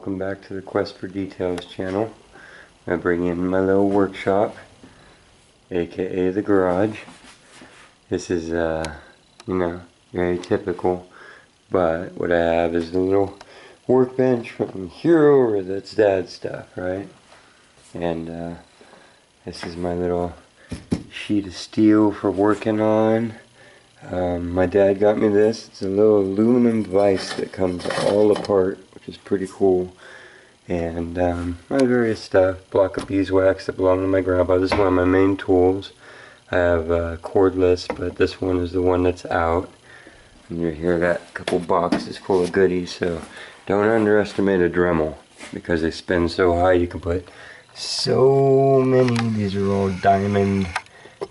welcome back to the Quest for Details channel. I bring in my little workshop, aka the garage. This is, very typical, but what I have is a little workbench from Hero, or that's Dad's stuff, right? And this is my little sheet of steel for working on. My dad got me this. It's a little aluminum vise that comes all apart, which is pretty cool. And my various stuff, block of beeswax that belonged to my grandpa. This is one of my main tools. I have cordless, but this one is the one that's out. And you hear that couple boxes full of goodies, so don't underestimate a Dremel, because they spin so high. You can put so many. These are all diamond.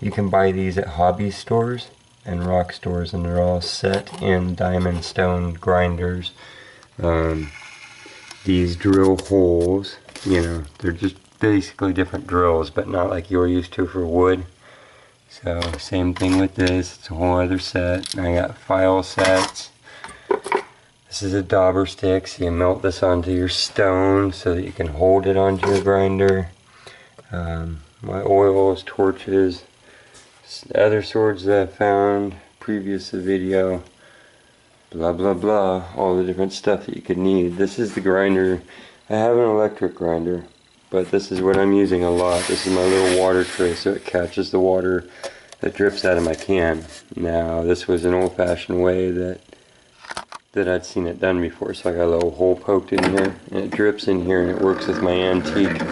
You can buy these at hobby stores and rock stores, and they're all set in diamond stone grinders. These drill holes, they're just basically different drills, but not like you're used to for wood. So same thing with this, it's a whole other set. And I got file sets. This is a dauber stick, so you melt this onto your stone so that you can hold it onto your grinder. My oils, torches, other swords that I found, previous video, blah blah blah, all the different stuff that you could need. This is the grinder. I have an electric grinder, but this is what I'm using a lot. This is my little water tray, so it catches the water that drips out of my can. Now, this was an old-fashioned way that I'd seen it done before, so I got a little hole poked in here, and it drips in here, and it works with my antique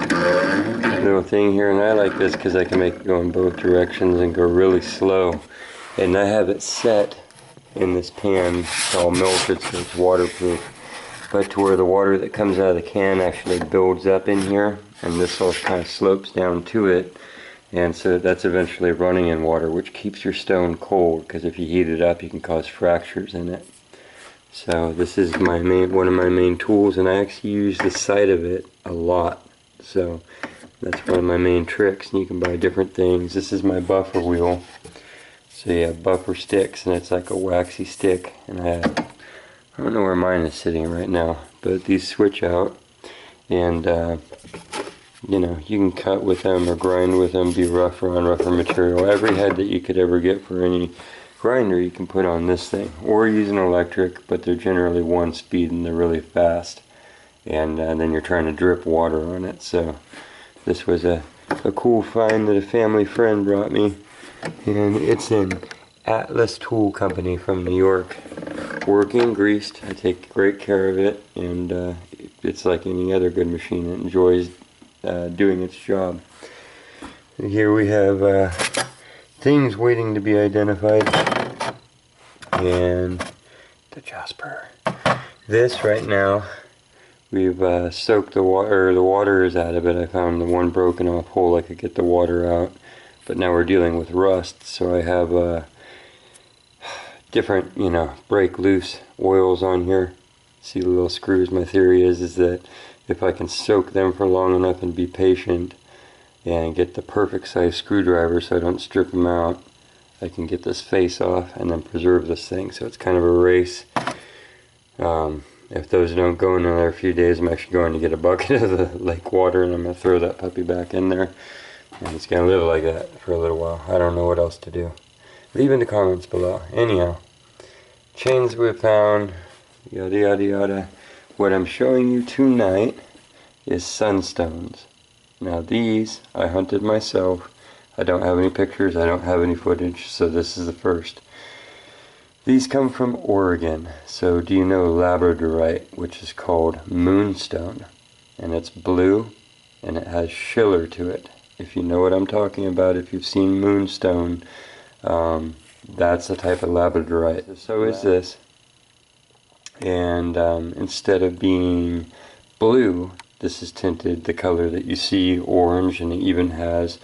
little thing here. And I like this because I can make it go in both directions and go really slow. And I have it set in this pan. It's all melted, so it's waterproof, but to where the water that comes out of the can actually builds up in here, and this all kind of slopes down to it, and so that's eventually running in water, which keeps your stone cold, because if you heat it up you can cause fractures in it. So this is one of my main tools, and I actually use the side of it a lot. So that's one of my main tricks, and you can buy different things. This is my buffer wheel. So you have buffer sticks, and it's like a waxy stick. And I don't know where mine is sitting right now, but these switch out, and you can cut with them or grind with them, be rougher on rougher material. Every head that you could ever get for any grinder you can put on this thing, or use an electric, but they're generally one speed and they're really fast, and then you're trying to drip water on it. So this was a cool find that a family friend brought me, and it's an Atlas Tool Company from New York, working greased. I take great care of it, and it's like any other good machine. It enjoys doing its job. And here we have things waiting to be identified, and the Jasper. This right now, we've soaked the water. The water is out of it. I found the one broken off hole I could get the water out, but now we're dealing with rust, so I have different, break loose oils on here. See the little screws? My theory is that if I can soak them for long enough and be patient and get the perfect size screwdriver so I don't strip them out, I can get this face off and then preserve this thing. So it's kind of a race. If those don't go in another few days, I'm actually going to get a bucket of the lake water, and I'm going to throw that puppy back in there, and it's going to live like that for a little while. I don't know what else to do. Leave in the comments below. Anyhow, chains we found, yada yada yada. What I'm showing you tonight is sunstones. Now these I hunted myself. I don't have any pictures, I don't have any footage, so this is the first. These come from Oregon. So do you know labradorite, which is called moonstone? And it's blue, and it has schiller to it. If you know what I'm talking about, if you've seen moonstone, that's the type of labradorite. So is this. And instead of being blue, this is tinted the color that you see, orange, and it even has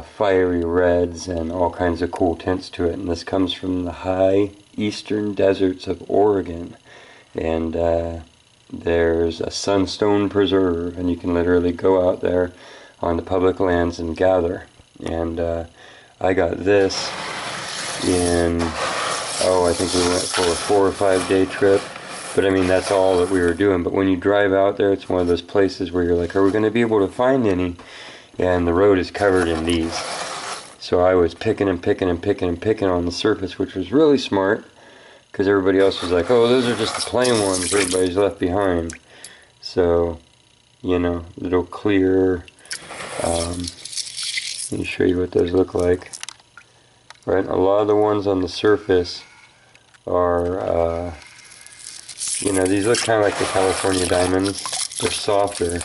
fiery reds and all kinds of cool tints to it. And this comes from the high eastern deserts of Oregon, and there's a sunstone preserve, and you can literally go out there on the public lands and gather. And I got this in, I think we went for a 4 or 5 day trip, But I mean, that's all that we were doing. But when you drive out there, it's one of those places where you're like, are we going to be able to find any? And the road is covered in these. So I was picking and picking and picking and picking on the surface, which was really smart, because everybody else was like, oh, those are just the plain ones everybody's left behind. So, you know, little clear, let me show you what those look like. Right, a lot of the ones on the surface are, you know, these look kind of like the California diamonds. They're softer,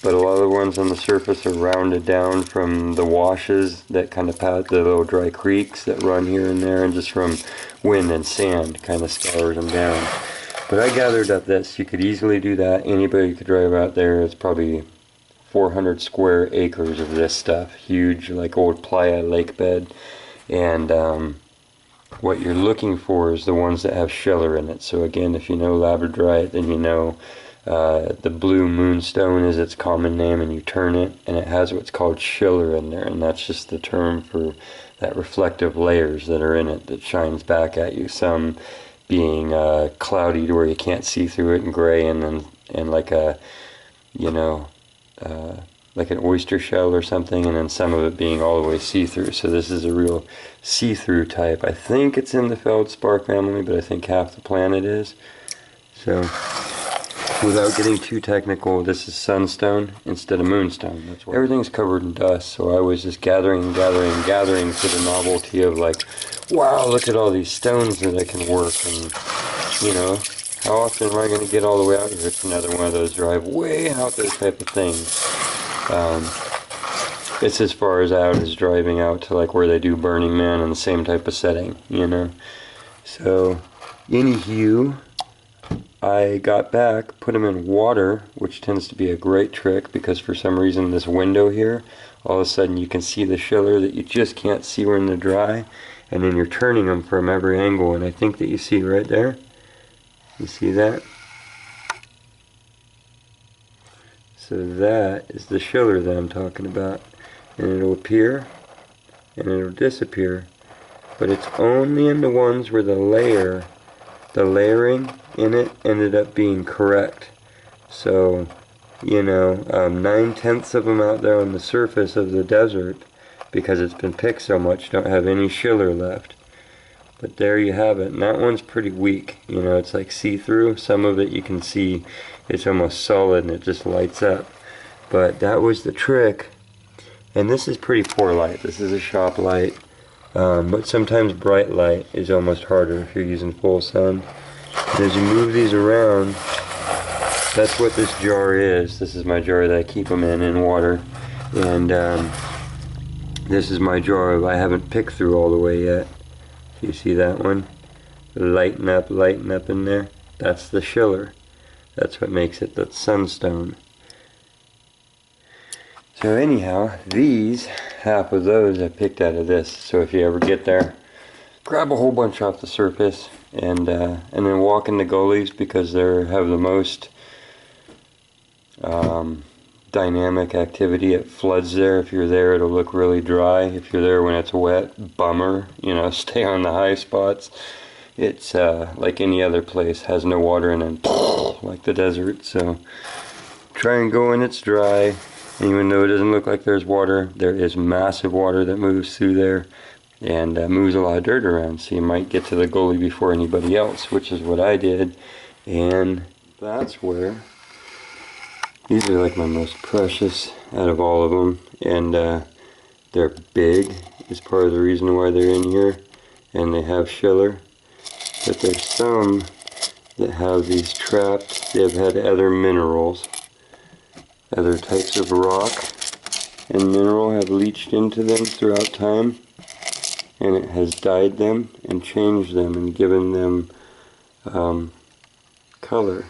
but a lot of the ones on the surface are rounded down from the washes that kind of pad the little dry creeks that run here and there, and just from wind and sand kind of scours them down. But I gathered up this. You could easily do that. Anybody could drive out there. It's probably 400 square acres of this stuff. Huge, like old playa lake bed. And what you're looking for is the ones that have schiller in it. So again, if you know labradorite, then you know the blue moonstone is its common name, and you turn it and it has what's called schiller in there, and that's just the term for that reflective layers that are in it that shines back at you. Some being cloudy to where you can't see through it, and gray, and like a, you know, like an oyster shell or something, and then some of it being all the way see-through. So this is a real see-through type. I think it's in the feldspar family, but I think half the planet is. So without getting too technical, this is sunstone instead of moonstone. That's why everything's covered in dust. So I was just gathering and gathering and gathering for the novelty of like, wow, look at all these stones that I can work. And you know, how often am I going to get all the way out here? It's another one of those drive way out there type of things. It's as far as out as driving out to like where they do Burning Man in the same type of setting, you know. So anywho, I got back, put them in water, which tends to be a great trick, because for some reason this window here, all of a sudden you can see the schiller that you just can't see when they're dry, and then you're turning them from every angle, and I think that you see right there. You see that? So that is the schiller that I'm talking about. And it'll appear and it'll disappear. But it's only in the ones where the layering in it ended up being correct. So, you know, 9/10 of them out there on the surface of the desert, because it's been picked so much, don't have any schiller left. But there you have it. And that one's pretty weak. You know, it's like see-through. Some of it you can see it's almost solid and it just lights up. But that was the trick. And this is pretty poor light. This is a shop light. But sometimes bright light is almost harder if you're using full sun. And as you move these around, that's what this jar is. This is my jar that I keep them in water. And this is my jar I haven't picked through all the way yet. You see that one? Lighten up in there. That's the schiller. That's what makes it the sunstone. So anyhow, these, half of those I picked out of this. So if you ever get there, grab a whole bunch off the surface, and then walk in the gullies, because they have the most dynamic activity. It floods there. If you're there, it'll look really dry. If you're there when it's wet, bummer. You know, stay on the high spots. It's like any other place, has no water in it, like the desert. So try and go when it's dry. Even though it doesn't look like there's water, there is massive water that moves through there, and moves a lot of dirt around. So you might get to the gully before anybody else, which is what I did. And that's where these are like my most precious out of all of them, and they're big is part of the reason why they're in here, and they have schiller. But there's some that have these trapped. They've had other minerals, other types of rock and mineral have leached into them throughout time, and it has dyed them and changed them and given them color.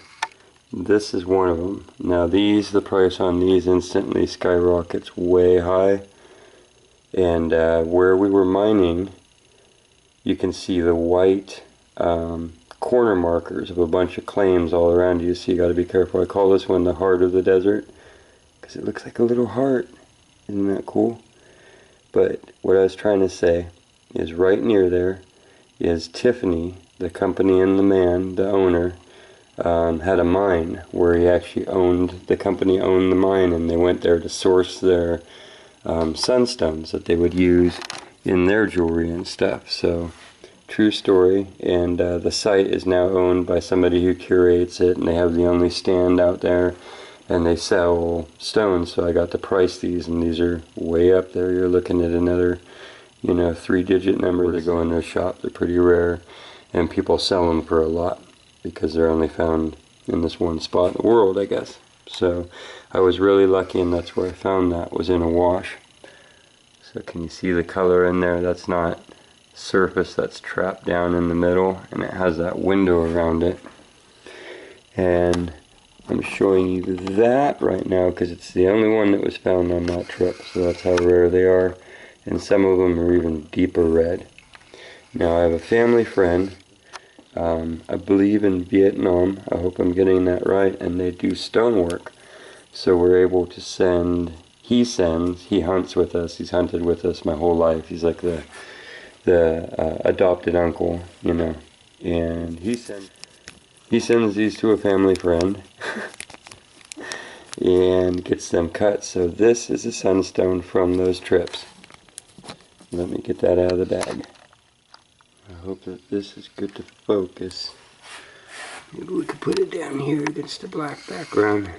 This is one of them. Now these, the price on these instantly skyrockets way high, and where we were mining, you can see the white corner markers of a bunch of claims all around you, so you got to be careful. I call this one the heart of the desert, because it looks like a little heart. Isn't that cool? But what I was trying to say is right near there is Tiffany, the company and the man, the owner, had a mine where he actually owned, the company owned the mine, and they went there to source their sunstones that they would use in their jewelry and stuff. So true story. And the site is now owned by somebody who curates it, and they have the only stand out there, and they sell stones. So I got to price these, and these are way up there. You're looking at another, you know, 3-digit number to go in their shop. They're pretty rare, and people sell them for a lot because they're only found in this one spot in the world, I guess. So I was really lucky, and that's where I found that, was in a wash. So can you see the color in there? That's not surface, that's trapped down in the middle, and it has that window around it. And I'm showing you that right now because it's the only one that was found on that trip. So that's how rare they are. And some of them are even deeper red. Now I have a family friend, I believe in Vietnam, I hope I'm getting that right, and they do stonework. So we're able to send, he hunts with us, he's hunted with us my whole life. He's like the adopted uncle, you know. And he sends these to a family friend and gets them cut. So this is a sunstone from those trips. Let me get that out of the bag. I hope that this is good to focus. Maybe we could put it down here against the black background.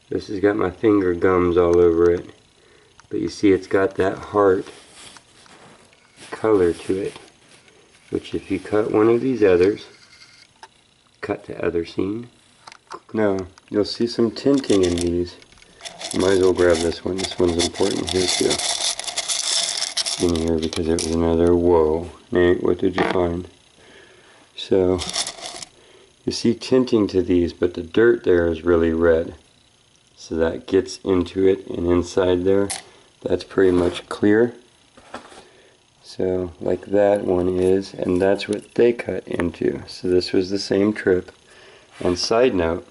This has got my finger gums all over it. But you see it's got that heart color to it. Which if you cut one of these others, cut to other scene. Now, you'll see some tinting in these. Might as well grab this one. This one's important here too. In here because it was another whoa. Nate, what did you find? So, you see tinting to these, but the dirt there is really red. So that gets into it, and inside there, that's pretty much clear. So, like that one is, and that's what they cut into. So this was the same trip. And side note,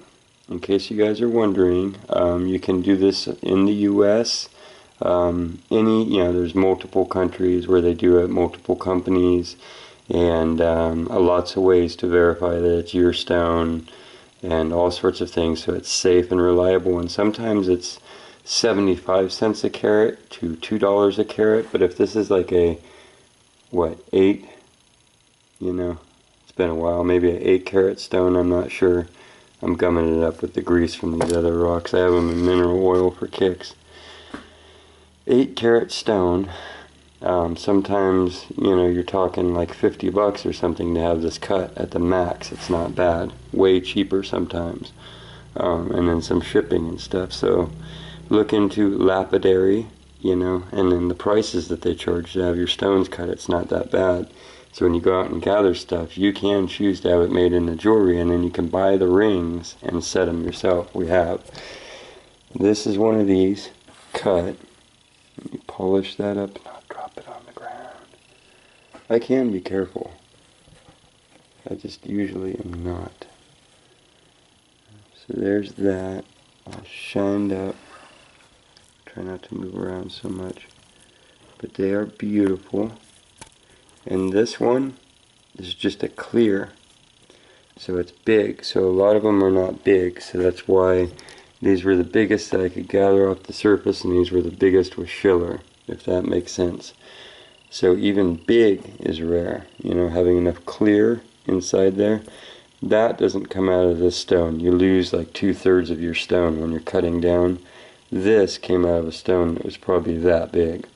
in case you guys are wondering, you can do this in the US. There's multiple countries where they do it, multiple companies, and lots of ways to verify that it's your stone and all sorts of things, so it's safe and reliable. And sometimes it's 75 cents a carat to $2 a carat, but if this is like a, 8, it's been a while, maybe an 8-carat stone, I'm not sure. I'm gumming it up with the grease from these other rocks. I have them in mineral oil for kicks. 8-carat stone, sometimes, you're talking like $50 or something to have this cut at the max. It's not bad. Way cheaper sometimes. And then some shipping and stuff. So look into lapidary, and then the prices that they charge to have your stones cut, it's not that bad. So when you go out and gather stuff, you can choose to have it made into jewelry, and then you can buy the rings and set them yourself. We have. This is one of these cut. Let me polish that up and not drop it on the ground. I can be careful. I just usually am not. So there's that. All shined up. Try not to move around so much. But they are beautiful. And this one is just a clear. So it's big. So a lot of them are not big. So that's why these were the biggest that I could gather off the surface, and these were the biggest with Schiller, if that makes sense. So even big is rare, having enough clear inside there. That doesn't come out of this stone. You lose like 2/3 of your stone when you're cutting down. This came out of a stone that was probably that big.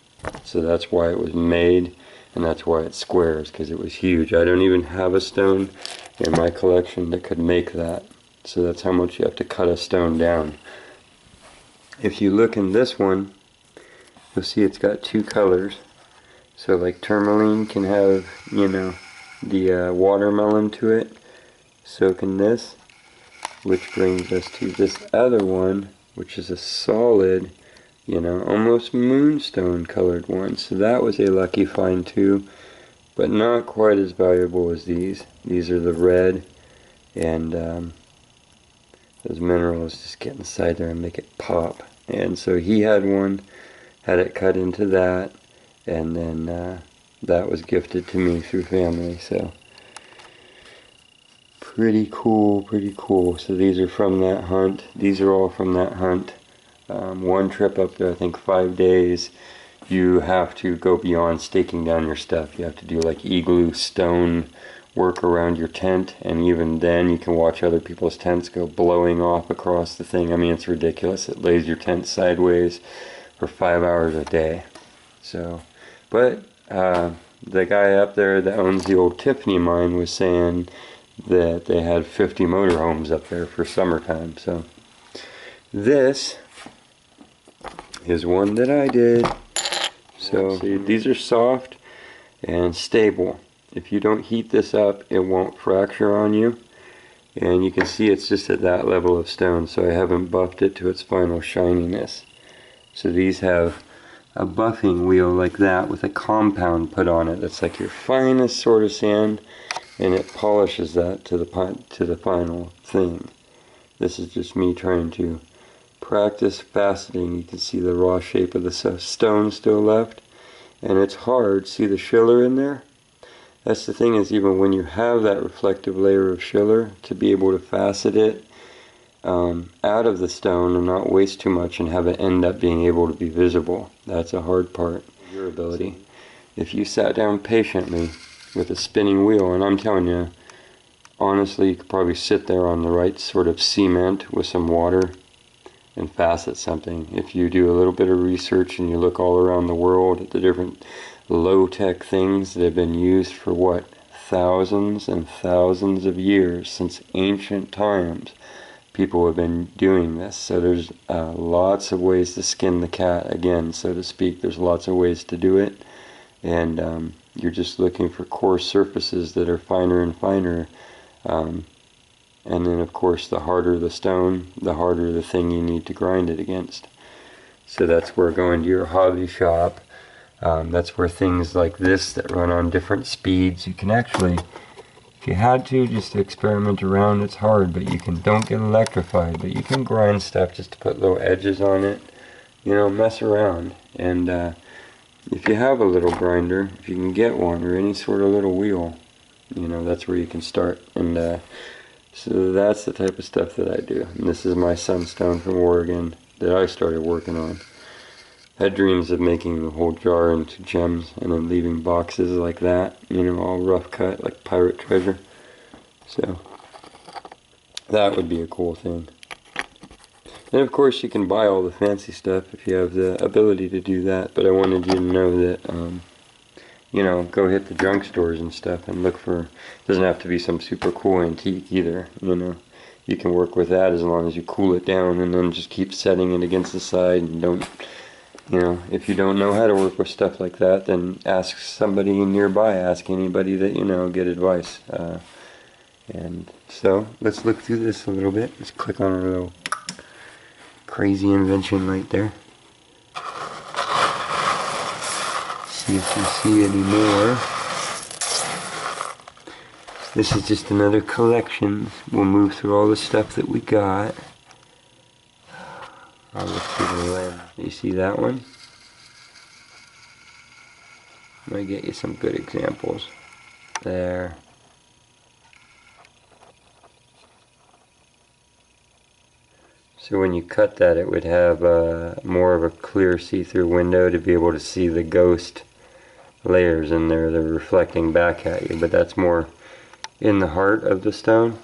So that's why it was made, and that's why it squares, because it was huge. I don't even have a stone in my collection that could make that. So that's how much you have to cut a stone down. If you look in this one, you'll see it's got 2 colors. So like tourmaline can have, the watermelon to it. So can this, which brings us to this other one, which is a solid, almost moonstone colored one. So that was a lucky find too, but not quite as valuable as these. These are the red, and those minerals just get inside there and make it pop. And so he had one, had it cut into that, and then that was gifted to me through family. So Pretty cool, pretty cool. So these are from that hunt. These are all from that hunt. One trip up there, I think 5 days. You have to go beyond staking down your stuff. You have to do like igloo stone work around your tent, and even then you can watch other people's tents go blowing off across the thing. I mean, it's ridiculous. It lays your tent sideways for 5 hours a day. So, but the guy up there that owns the old Tiffany mine was saying that they had 50 motorhomes up there for summertime. So this is one that I did. So see, these are soft and stable. If you don't heat this up, it won't fracture on you. And you can see it's just at that level of stone, so I haven't buffed it to its final shininess. So these have a buffing wheel like that with a compound put on it. That's like your finest sort of sand, and it polishes that to the final thing. This is just me trying to practice faceting. You can see the raw shape of the stone still left, and it's hard. See the schiller in there? That's the thing, is even when you have that reflective layer of schiller, to be able to facet it out of the stone and not waste too much and have it end up being able to be visible. That's a hard part of your ability. If you sat down patiently with a spinning wheel, and I'm telling you, honestly, you could probably sit there on the right sort of cement with some water and facet something. If you do a little bit of research and you look all around the world at the different low-tech things that have been used for what, thousands and thousands of years, since ancient times, people have been doing this. So there's lots of ways to skin the cat, again, so to speak. There's lots of ways to do it, and you're just looking for coarse surfaces that are finer and finer. And then of course the harder the stone, the harder the thing you need to grind it against. So that's where going to your hobby shop, that's where things like this that run on different speeds, you can actually, if you had to, just experiment around. It's hard, but you can, don't get electrified, but you can grind stuff just to put little edges on it, you know, mess around. And if you have a little grinder, if you can get one, or any sort of little wheel, you know, that's where you can start. And so that's the type of stuff that I do. And this is my sunstone from Oregon that I started working on. I had dreams of making the whole jar into gems and then leaving boxes like that, you know, all rough cut like pirate treasure. So that would be a cool thing. And of course you can buy all the fancy stuff if you have the ability to do that, but I wanted you to know that you know, go hit the junk stores and stuff and look for, it doesn't have to be some super cool antique either, you know. You can work with that as long as you cool it down and then just keep setting it against the side, and don't, you know, if you don't know how to work with stuff like that, then ask somebody nearby, ask anybody that you know, get advice. And so, let's look through this a little bit. Let's click on our little crazy invention right there. See if we see any more. This is just another collection. We'll move through all the stuff that we got. I'll look through the lens. You see that one? I'm going to get you some good examples. There. So when you cut that, it would have more of a clear see-through window to be able to see the ghost layers in there that are reflecting back at you. But that's more in the heart of the stone,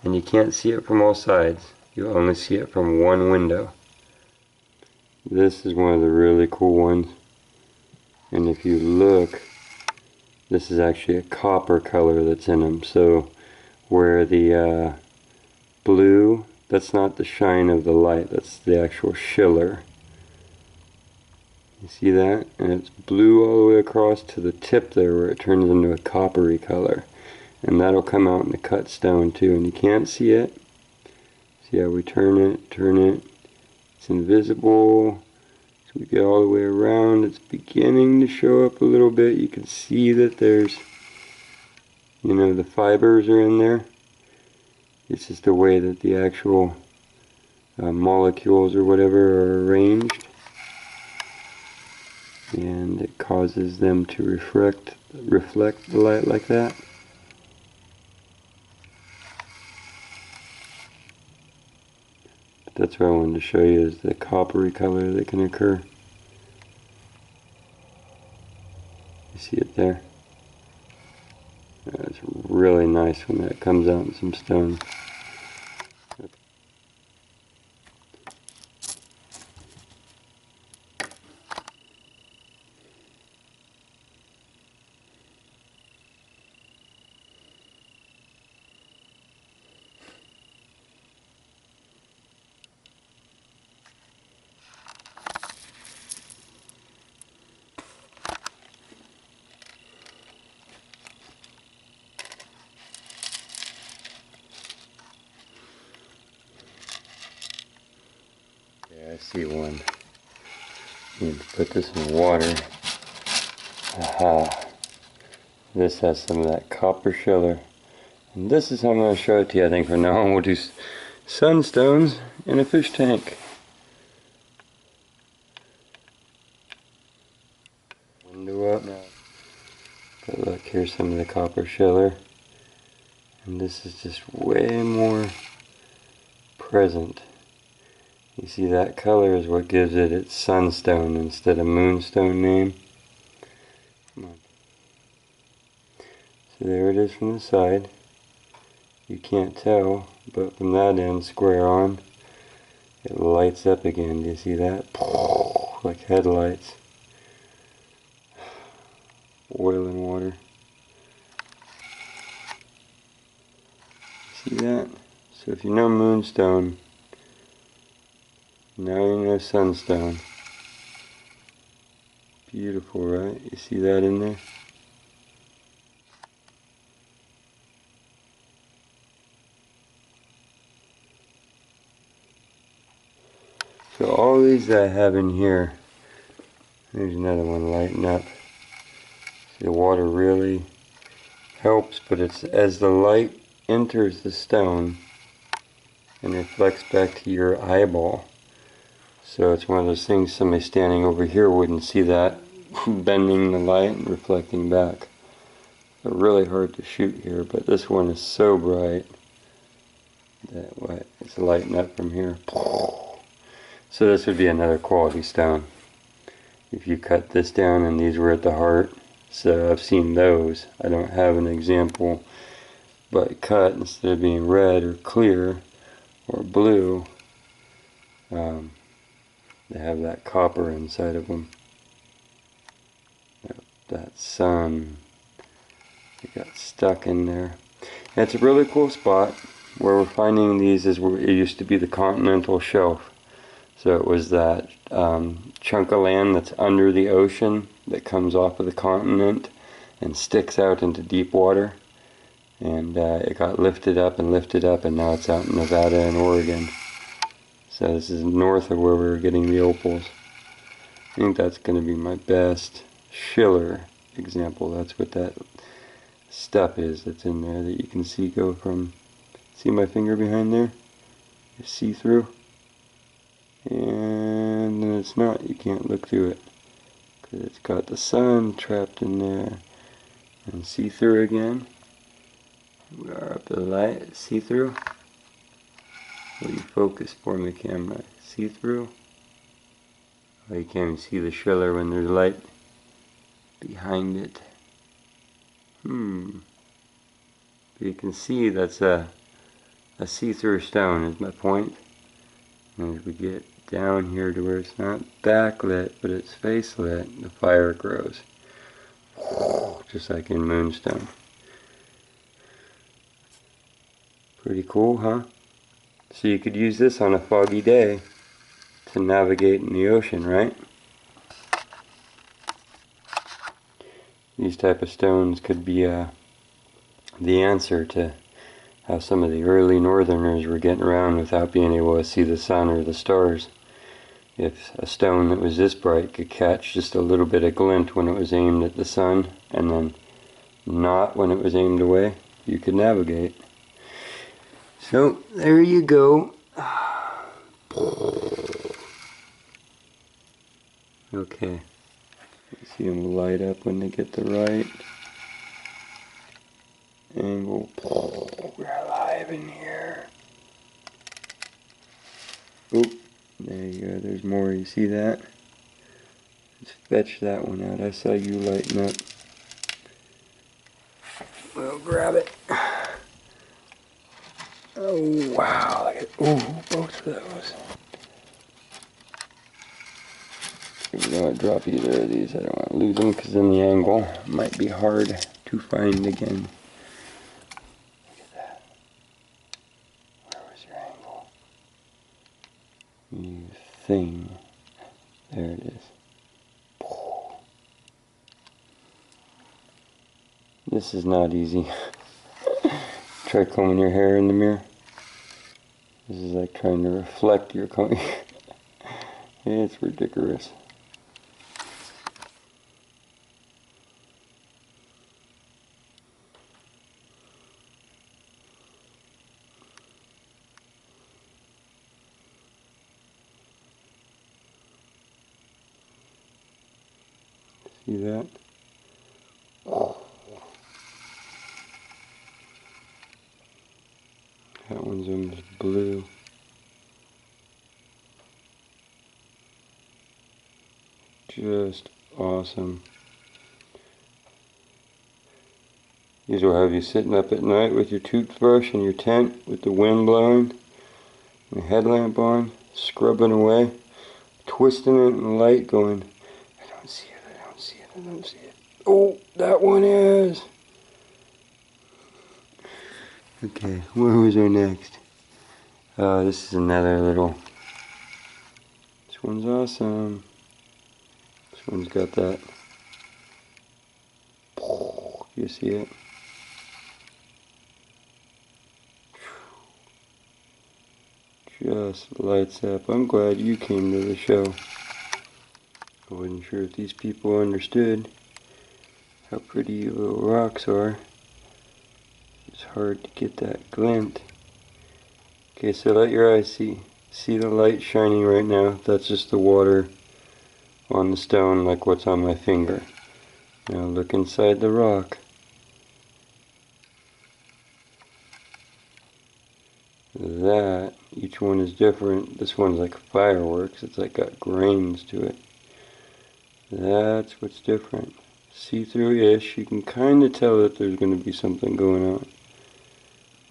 and you can't see it from all sides. You only see it from one window. This is one of the really cool ones, and if you look, this is actually a copper color that's in them. So where the blue, that's not the shine of the light, that's the actual schiller. You see that? And it's blue all the way across to the tip there where it turns into a coppery color. And that'll come out in the cut stone too, and you can't see it. See how we turn it, it's invisible. So we get all the way around, it's beginning to show up a little bit. You can see that there's, you know, the fibers are in there. It's just the way that the actual molecules or whatever are arranged, and it causes them to reflect the light like that. that's what I wanted to show you, is the coppery color that can occur. You see it there? It's really nice when that comes out in some stones. Yeah, I see one. Need to put this in water. Aha. This has some of that copper schiller. And this is how I'm going to show it to you. I think from now on we'll do sunstones in a fish tank. Window up now. But look, here's some of the copper schiller. And this is just way more present. You see, that color is what gives it its sunstone instead of moonstone name. Come on. So there it is from the side. You can't tell, but from that end, square on, it lights up again. Do you see that? Like headlights. Oil and water. See that? So if you know moonstone, now you know sunstone. Beautiful, right? You see that in there? So all these that I have in here, there's another one lighting up. See, the water really helps, but it's as the light enters the stone and reflects back to your eyeball. So it's one of those things, somebody standing over here wouldn't see that, bending the light and reflecting back. They're really hard to shoot here, but this one is so bright that it's lighting up from here. So this would be another quality stone. If you cut this down and these were at the heart, so I've seen those. I don't have an example, but cut, instead of being red or clear or blue, they have that copper inside of them. That sun, it got stuck in there. And it's a really cool spot. Where we're finding these is where it used to be the continental shelf. So it was that chunk of land that's under the ocean that comes off of the continent and sticks out into deep water. And it got lifted up, and now it's out in Nevada and Oregon. So this is north of where we were getting the opals. I think that's going to be my best schiller example. That's what that stuff is that's in there that you can see go from, see my finger behind there? It's see-through. And then it's not, you can't look through it, because it's got the sun trapped in there. And see-through again. We are up the light, see-through. Will you focus for me, camera? See-through. Oh, you can't even see the schiller when there's light behind it. But you can see that's a see-through stone is my point. And as we get down here to where it's not backlit, but it's face lit, the fire grows. Just like in moonstone. Pretty cool, huh? So you could use this on a foggy day to navigate in the ocean, right? These type of stones could be the answer to how some of the early northerners were getting around without being able to see the sun or the stars. If a stone that was this bright could catch just a little bit of glint when it was aimed at the sun, and then not when it was aimed away, you could navigate. So there you go. Okay. See them light up when they get the right angle. We're alive in here. there's more. You see that? Let's fetch that one out. I saw you lighten up. We'll grab it. Oh wow, look at, oh, both of those. We don't want to drop either of these. I don't want to lose them because then the angle might be hard to find again. Look at that. Where was your angle? You thing. There it is. This is not easy. Try combing your hair in the mirror. This is like trying to reflect your combing. It's ridiculous. See that? Oh. That one's almost blue. Just awesome. These will have you sitting up at night with your toothbrush in your tent with the wind blowing, and the headlamp on, scrubbing away, twisting it in the light going, I don't see it, I don't see it, I don't see it. Oh, that one is! Okay, where was our next? This is another little, this one's awesome. This one's got that, you see it? Just lights up. I'm glad you came to the show. I wasn't sure if these people understood how pretty little rocks are. It's hard to get that glint. Okay, so let your eyes see. See the light shining right now? That's just the water on the stone, like what's on my finger. Now look inside the rock. That, each one is different. This one's like fireworks. It's like got grains to it. That's what's different. See-through-ish. You can kind of tell that there's going to be something going on.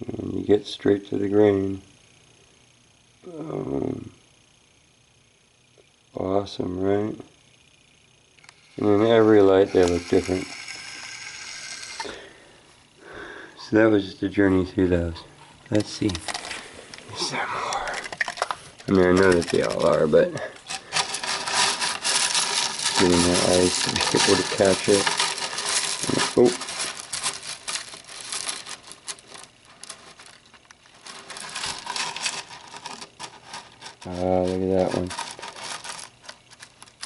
And you get straight to the grain. Boom. Awesome, right? And in every light they look different. So that was just a journey through those. Let's see. Is there more? I mean, I know that they all are, but getting that ice to be able to catch it. Oh. Ah, look at that one.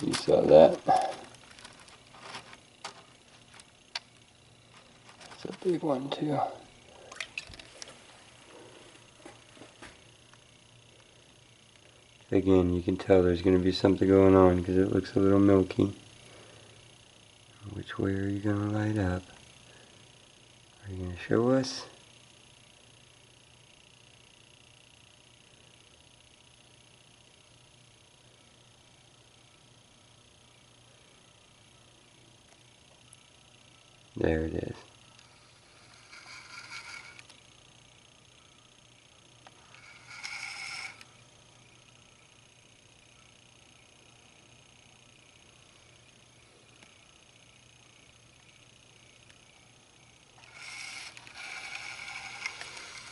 You saw that. That's a big one too. Again, you can tell there's going to be something going on because it looks a little milky. Which way are you going to light up? Are you going to show us? There it is.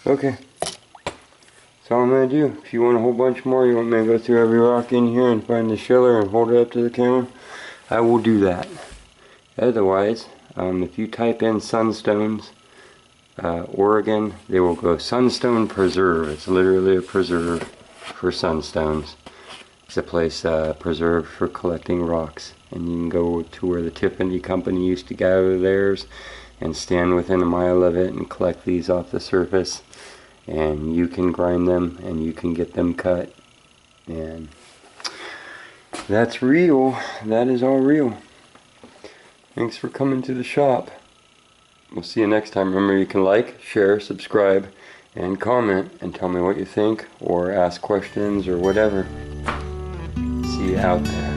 Okay, that's all I'm going to do. If you want a whole bunch more, you want me to go through every rock in here and find the schiller and hold it up to the camera, I will do that. Otherwise, if you type in sunstones, Oregon, they will go Sunstone Preserve. It's literally a preserve for sunstones. It's a place preserved for collecting rocks. And you can go to where the Tiffany Company used to gather theirs and stand within a mile of it and collect these off the surface. And you can grind them and you can get them cut. And that's real. That is all real. Thanks for coming to the shop. We'll see you next time. Remember, you can like, share, subscribe, and comment and tell me what you think or ask questions or whatever. see you out there.